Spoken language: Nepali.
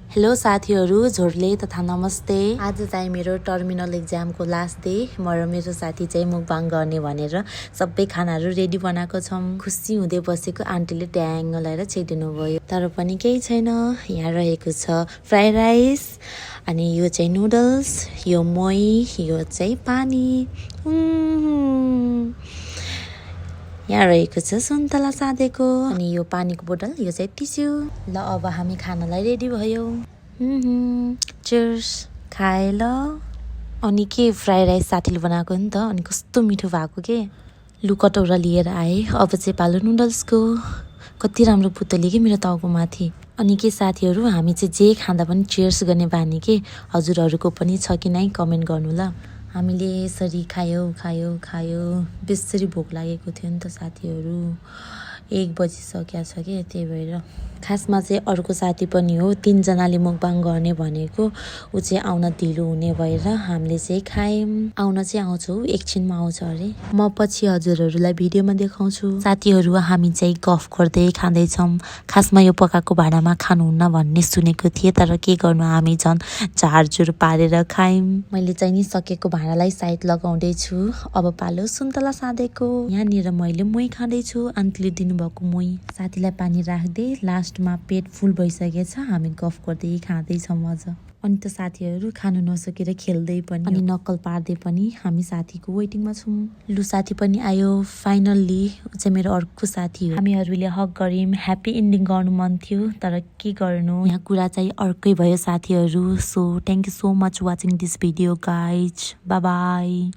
हेलो साथीहरू, झोरले तथा नमस्ते। आज चाहिँ मेरो टर्मिनल एक्जामको लास्ट डे। म र मेरो साथी चाहिँ मुकबाङ गर्ने भनेर सबै खानाहरू रेडी बनाएको छौँ। खुसी हुँदै बसेको आन्टीले ट्याङ लगाएर छेडिनु भयो। तर पनि केही छैन। यहाँ रहेको छ फ्राई राइस, अनि यो चाहिँ नुडल्स, यो मोही, यो चाहिँ पानी। यहाँ रहेको छ सुन्तला साँधेको, अनि यो पानीको बोतल, यो चाहिँ टिस्यु। ल अब हामी खानालाई रेडी भयो। चियर्स। खाए ल। अनि के फ्राई राइस साथीले बनाएको नि त, अनि कस्तो मिठो भएको के। लु कटौरा लिएर आए। अब चाहिँ पालो नुडल्सको। कति राम्रो पुतली के मेरो टाउको माथि। अनि के साथीहरू, हामी चाहिँ जे खाँदा पनि चियर्स गर्ने बानी के। हजुरहरूको पनि छ कि नै कमेन्ट गर्नु ल। हामीले यसरी खायो बेसरी भोक लागेको थियो नि त साथीहरू। 1 बजिसकेको छ कि, त्यही भएर। खासमा चाहिँ अर्को साथी पनि हो, 3 जनाले मुकबाङ गर्ने भनेको। ऊ चाहिँ आउन ढिलो हुने भएर हामीले चाहिँ खायौँ। आउन चाहिँ आउँछौ, एकछिनमा आउँछ अरे। म पछि हजुरहरूलाई भिडियोमा देखाउँछु। साथीहरू, हामी चाहिँ गफ गर्दै खाँदैछौँ। खासमा यो पकाएको भाँडामा खानुहुन्न भन्ने सुनेको थिएँ, तर के गर्नु, हामी झन् झारझुर पारेर खायौँ। मैले चाहिँ नि सकेको भाँडालाई साइड लगाउँदैछु। अब पालो सुन्तला साँधेको। यहाँनिर मैले मोही खाँदैछु, आन्टीले दिनुभएको मोही। साथीलाई पानी राख्दै लास्टमा पेट फुल भइसकेछ। हामी गफ गर्दै खाँदैछौँ अझ। अनि त साथीहरू, खानु नसकेर खेल्दै पनि अनि नक्कल पार्दै पनि हामी साथीको वेटिङमा छौँ। लु साथी पनि आयो फाइनल्ली। ऊ चाहिँ मेरो अर्को साथी हो। हामीहरूले हक गऱ्यौँ। ह्याप्पी इन्डिङ गर्नु मन थियो, तर के गर्नु, यहाँ कुरा चाहिँ अर्कै भयो साथीहरू। So thank you so much watching this video guys. By by.